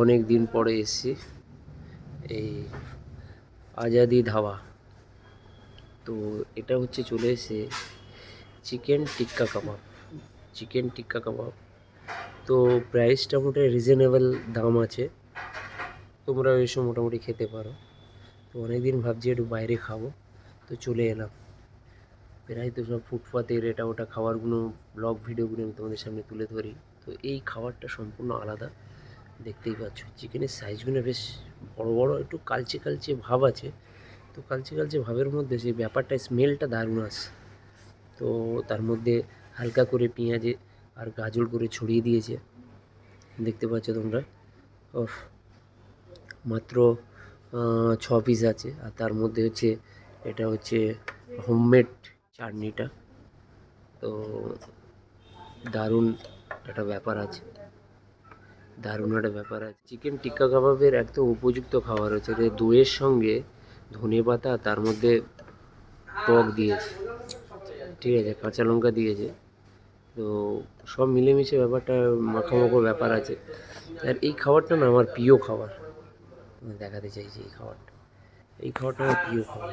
অনেক দিন পরে এসেছি এই আজাদি ধাবা। তো এটা হচ্ছে চলে এসে চিকেন টিক্কা কাবাব। চিকেন টিক্কা কাবাব তো প্রাইসটা মোটামুটি রিজনেবল দাম আছে, তোমরা এসে মোটামুটি খেতে পারো। তো অনেক দিন ভাবছি একটু বাইরে খাবো, তো চলে এলাম। প্রায় তো সব ফুটপাতের এটা ওটা খাবারগুলো ব্লগ ভিডিওগুলো আমি তোমাদের সামনে তুলে ধরি। তো এই খাবারটা সম্পূর্ণ আলাদা, দেখতেই পাচ্ছ। চিকেনের সাইজগুলো বেশ বড় বড়, একটু কালচে কালচে ভাব আছে। তো কালচে কালচে ভাবের মধ্যে সেই ব্যাপারটা, স্মেলটা দারুণ আসে। তো তার মধ্যে হালকা করে পেঁয়াজে আর গাজর করে ছড়িয়ে দিয়েছে, দেখতে পাচ্ছ তোমরা। ওফ, মাত্র 6 পিস আছে। আর তার মধ্যে হচ্ছে এটা হচ্ছে হোমমেড চাটনিটা। তো দারুণ একটা ব্যাপার আছে, দারুণ একটা ব্যাপার আছে। চিকেন টিক্কা কাবাবের একদম উপযুক্ত খাবার হচ্ছে যে দইয়ের সঙ্গে ধনেপাতা, তার মধ্যে টক দিয়েছে, ঠিক আছে, কাঁচা লঙ্কা দিয়েছে। তো সব মিলেমিশে ব্যাপারটা মাখামাখো ব্যাপার আছে। আর এই খাবারটা না আমার প্রিয় খাবার, দেখাতে চাইছি এই খাবারটা। এই খাবারটা আমার প্রিয় খাবার।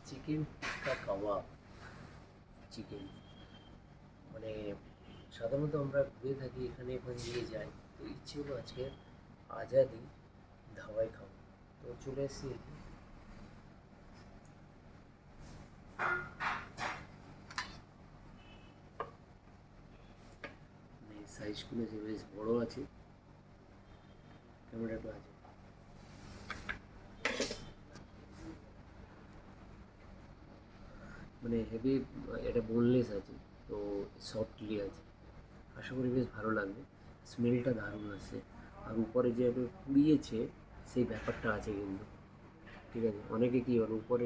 চিকেন টিক্কা কাবাব। চিকেন মানে সাধারণত আমরা ঘুরে থাকি, এখানে ওখানে নিয়ে যাই। তো ইচ্ছে হলো আজকে আজাদি ধাবায় খাবো, তো চলে এসেছি। সাইজগুলো যে বেশ বড় আছে, ক্যামেরাটা আছে মানে হেভি, এটা বোনলেস আছে, তো সফটলি আছে। আশা করি বেশ ভালো লাগবে। স্মেলটা দারুণ আছে। আর উপরে যে একটু পুড়িয়েছে সেই ব্যাপারটা আছে কিন্তু, ঠিক আছে। অনেকে কী বলে উপরে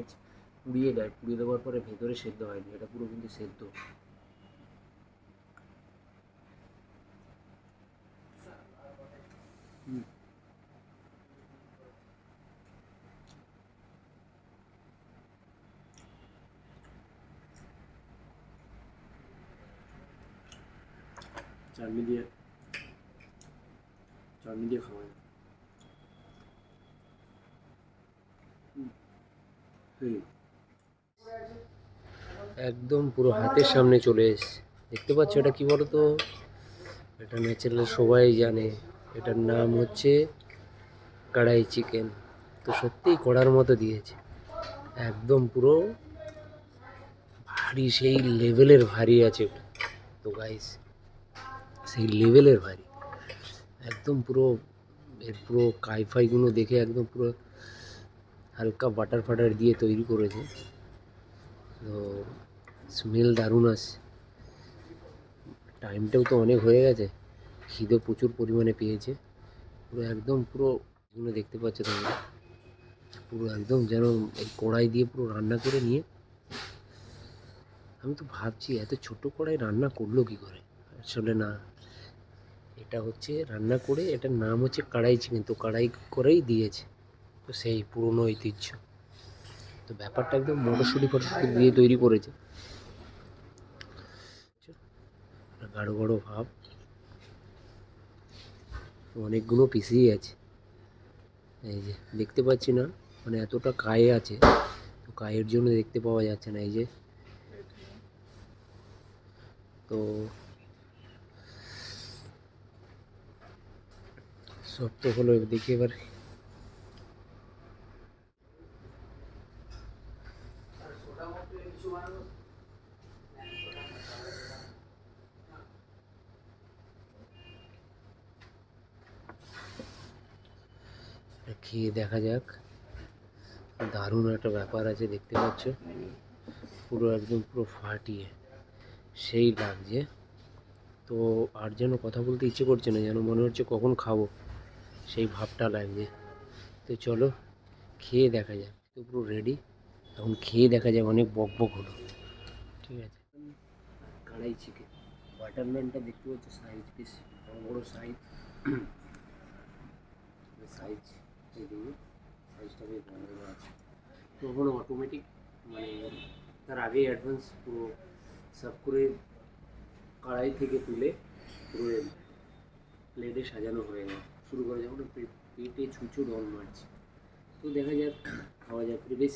পুড়িয়ে দেয়, পুড়িয়ে দেওয়ার পরে ভেতরে সেদ্ধ হয়নি, এটা পুরো কিন্তু সেদ্ধ। চাটনি দিয়ে, চাটনি দিয়ে খাওয়া যায়। একদম পুরো হাতের সামনে চলে এসেছে, দেখতে পাচ্ছ। এটা কি বলো তো, এটা ন্যাচারাল সবাই জানে। এটার নাম হচ্ছে কড়াই চিকেন। তো সত্যিই কড়ার মতো দিয়েছে, একদম পুরো ভারী, সেই লেভেলের ভারী আছে এটা। তো গাইস, সেই লেভেলের ভারী, একদম পুরো। এর পুরো কাইফাইগুলো দেখে একদম পুরো হালকা বাটার ফাটার দিয়ে তৈরি করেছে। তো স্মেল দারুণ আসছে। টাইমটাও তো অনেক হয়ে গেছে, খিদে প্রচুর পরিমাণে পেয়েছে। পুরো একদম পুরো এগুলো দেখতে পাচ্ছ তোমরা, পুরো একদম যেন এই কড়াই দিয়ে পুরো রান্না করে নিয়ে। আমি তো ভাবছি এত ছোট কড়াই রান্না করলো কি করে। আসলে না, এটা হচ্ছে রান্না করে, এটার নাম হচ্ছে কড়াই চিকেন, তো কড়াই করেই দিয়েছে। তো সেই পুরনো ঐতিহ্য। তো ব্যাপারটা একদম মটরশুঁটি ফটরশুঁটি দিয়ে তৈরি করেছে, গাঢ় গাঢ় ভাব। অনেকগুলো পিসই আছে, এই যে দেখতে পাচ্ছি না, মানে এতটা কায়ে আছে, তো কায়ের জন্য দেখতে পাওয়া যাচ্ছে না। এই যে, তো সব তো হলো, দেখি এবার খেয়ে দেখা যাক। দারুণ একটা ব্যাপার আছে, দেখতে পাচ্ছ, পুরো একদম পুরো ফাটিয়ে সেই লাগছে। তো আর যেন কথা বলতে ইচ্ছে করছে না, যেন মনে হচ্ছে কখন খাবো, সেই ভাবটা লাগছে। তো চলো খেয়ে দেখা যাক। তো পুরো রেডি, এখন খেয়ে দেখা যাক। অনেক বক বক হলো, ঠিক আছে। কড়াই চিকেন, বাটার নানটা দেখতে পাচ্ছ, সাইজ বেশ বড় বড় সাইজ। সাইজ এদিকে সাইজটা বেশ বড় বড় আছে। তখন অটোমেটিক মানে তার আগেই অ্যাডভান্স পুরো সার্ভ করে কড়াই থেকে তুলে পুরো প্লেটে সাজানো হয়ে গেছে। শুরু করে যখন পেটে ছুঁচো ডল মারছে, তো দেখা যাক খাওয়া যাক। বেশ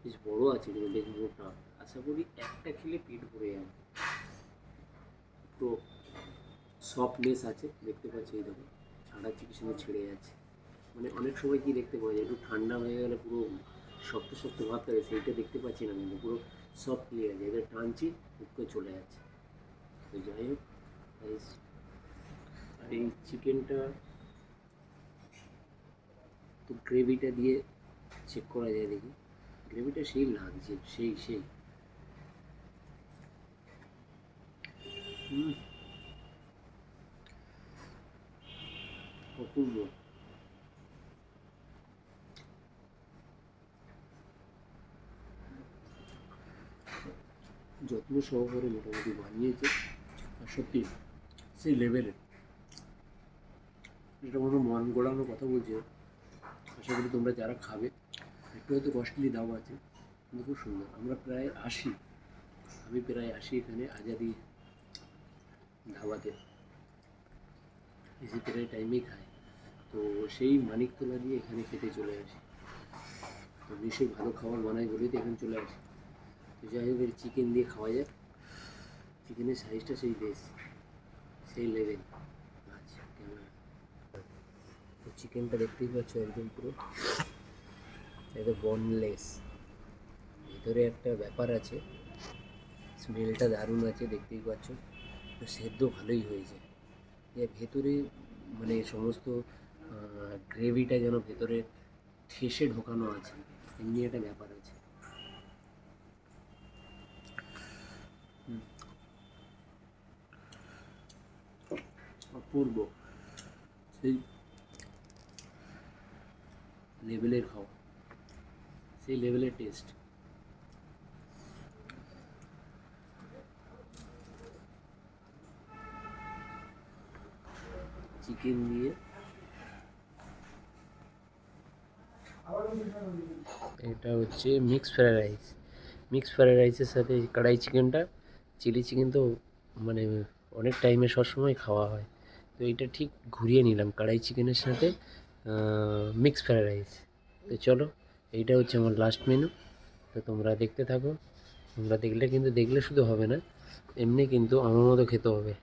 বেশ বড়ো আছে কিন্তু বেশ মোটা, আশা করি একটা খেলে পেট ভরে যাবে। তো সফটনেস আছে, দেখতে পাচ্ছি এই দেখো ছাড়াচ্ছি কি সুন্দর ছেড়ে যাচ্ছে। মানে অনেক সময় কি দেখতে পাওয়া যায় একটু ঠান্ডা হয়ে গেলে পুরো শক্ত শক্ত ভাব থাকে, সেইটা দেখতে পাচ্ছি না, কিন্তু পুরো সফট ক্লিয়ার আছে। এবার টানছি হুট করে চলে যাচ্ছে। তো যাই হোক, আর এই চিকেনটা তো গ্রেভিটা দিয়ে চেক করা যায়, দেখি গ্রেভিটা সেই লাগছে, সেই সেই অপূর্ব। যত্ন সহকারে মোটামুটি বানিয়েছে, আর সত্যি সেই লেভেলের। এটা কোনো মন গড়ানোর কথা বলছে, আশা করি তোমরা যারা খাবে, একটু হয়তো কস্টলি দাম আছে কিন্তু খুব সুন্দর। আমি প্রায় আসি এখানে আজাদি ধাবাতে, এসে প্রায় টাইমেই খাই। তো সেই মানিকতলা দিয়ে এখানে খেতে চলে আসি। তো বেশি ভালো খাবার বানাই বলেই তো এখানে চলে আসি। তো যাই হোক, চিকেন দিয়ে খাওয়া যায়। চিকেনের সাইজটা সেই বেশ সেই লেভেল। আচ্ছা, ক্যামেরা তো চিকেনটা দেখতেই পাচ্ছ একদম পুরো একদম বোনলেস। ভিতরে একটা ব্যাপার আছে, স্মেলটা দারুণ আছে, দেখতেই পাচ্ছ। তো সেদ্ধ ভালোই হয়েছে, যে ভেতরে মানে সমস্ত গ্রেভিটা যেন ভেতরে ঠেসে ঢোকানো আছে, এমনি একটা ব্যাপার আছে। অপূর্ব, সেই লেভেলের খাওয়া, সেই লেভেলের টেস্ট। চিকেন দিয়ে এটা হচ্ছে mix fried rice. Mix fried রাইসের সাথে কড়াই চিকেনটা, চিলি চিকেন তো মানে অনেক টাইমে সবসময় খাওয়া হয়, তো এটা ঠিক ঘুরিয়ে নিলাম কড়াই চিকেনের সাথে মিক্স ফ্রাইড রাইস। তো চলো, এইটা হচ্ছে আমার লাস্ট মেনু। তো তোমরা দেখতে থাকো। তোমরা দেখলে শুধু হবে না, এমনি কিন্তু আমার মতো খেতে হবে,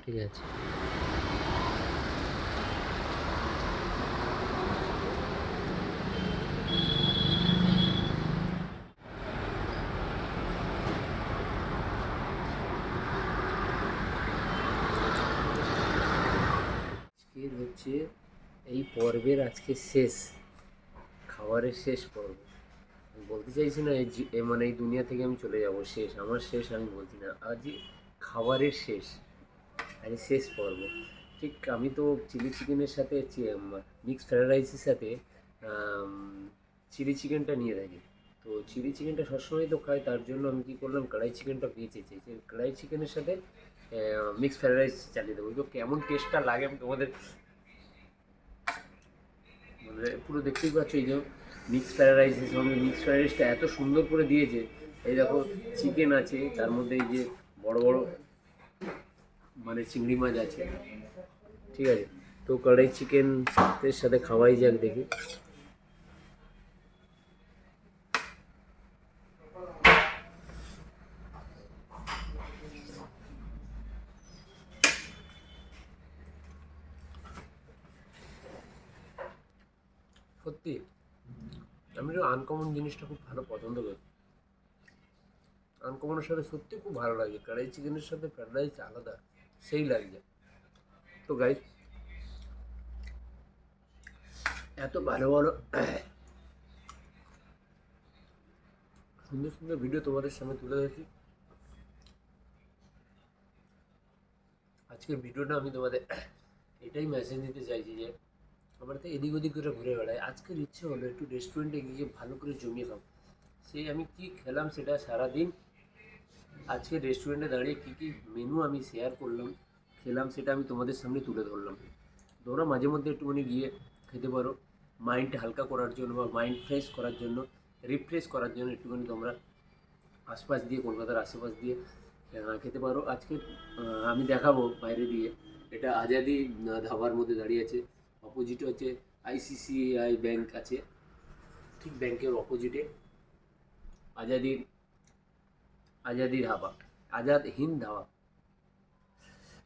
ঠিক আছে? আজকের হচ্ছে এই পর্বের আজকে শেষ, খাবারের শেষ পর্ব। আমি বলতে চাইছি না মানে এই দুনিয়া থেকে আমি চলে যাব, শেষ আমার শেষ আমি বলছি না, আজই খাবারের শেষ, আজ শেষ পর্ব। ঠিক আমি তো চিলি চিকেনের সাথে মিক্স ফ্রাইড রাইসের সাথে চিলি চিকেনটা নিয়ে থাকি। তো চিলি চিকেনটা সবসময় তো খাই, তার জন্য আমি কী করলাম, কড়াই চিকেনটা বেঁচেছি, যে কড়াই চিকেনের সাথে মিক্স ফ্রাইড রাইস চালিয়ে দেবো। তো কেমন টেস্টটা লাগে আমি তোমাদের মানে পুরো দেখতেই পাচ্ছ। এই যে মিক্স ফ্রাইড রাইসের সঙ্গে মিক্স ফ্রাইড রাইসটা এত সুন্দর করে দিয়েছে। এই দেখো চিকেন আছে, তার মধ্যে এই যে বড় বড় মানে চিংড়ি মাছ আছে, ঠিক আছে? তো কড়াই চিকেনের সাথে খাওয়াই যাক, দেখি। সত্যি আমি তো আনকমন জিনিসটা খুব ভালো পছন্দ করি। আনকমনের সাথে সত্যি খুব ভালো লাগে, কড়াই চিকেনের সাথে ফ্রাইড রাইস আলাদা, সেই লাগছে। তো গাইস, এত ভালো ভালো সুন্দর সুন্দর ভিডিও তোমাদের সামনে তুলে ধরেছি। আজকের ভিডিওটা আমি তোমাদের এটাই মেসেজ দিতে চাইছি যে আমরা তো এদিক ওদিক করে ঘুরে বেড়াই, আজকের ইচ্ছে হলো একটু রেস্টুরেন্টে গিয়ে ভালো করে জমিয়ে খাবো। সেই আমি কি খেলাম সেটা সারাদিন আজকে রেস্টুরেন্টে দাঁড়িয়ে কী কী মেনু আমি শেয়ার করলাম, খেলাম, সেটা আমি তোমাদের সামনে তুলে ধরলাম। তোমরা মাঝে মধ্যে একটুখানি গিয়ে খেতে পারো, মাইন্ড হালকা করার জন্য বা মাইন্ড ফ্রেশ করার জন্য। রিফ্রেশ করার জন্য একটুখানি তোমরা আশপাশ দিয়ে, কলকাতার আশেপাশ দিয়ে খেতে পারো। আজকে আমি দেখাবো বাইরে দিয়ে। এটা আজাদি ধাবার মধ্যে দাঁড়িয়ে আছে। অপোজিটে হচ্ছে আইসিসিআই ব্যাংক আছে, ঠিক ব্যাংকের অপোজিটে আজাদি আজাদি ধাবা, আজাদ হিন্দ ধাবা।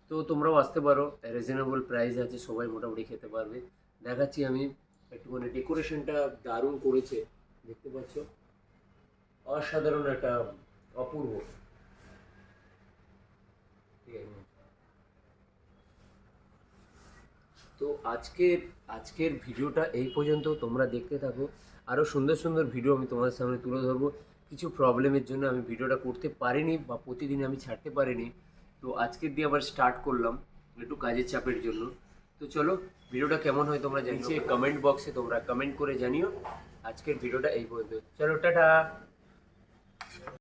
তো তোমরাও আসতে পারো, রিজনেবল প্রাইস আছে, সবাই মোটামুটি খেতে পারবে। দেখাচ্ছি আমি একটুখানি, ডেকোরেশনটা দারুণ করেছে, দেখতে পাচ্ছ, অসাধারণ একটা অপূর্ব। ঠিক আছে, তো আজকের ভিডিওটা এই পর্যন্ত। তোমরা দেখতে থাকো, আরও সুন্দর সুন্দর ভিডিও আমি তোমাদের সামনে তুলে ধরবো। কিছু প্রবলেমের জন্য আমি ভিডিওটা করতে পারিনি বা প্রতিদিন আমি ছাড়তে পারিনি, তো আজকের দিয়ে আবার স্টার্ট করলাম একটু কাজের চাপের জন্য। তো চলো, ভিডিওটা কেমন হয় তোমরা জানিও, কমেন্ট বক্সে তোমরা কমেন্ট করে জানিও। আজকের ভিডিওটা এই পর্যন্ত, চলো টাটা।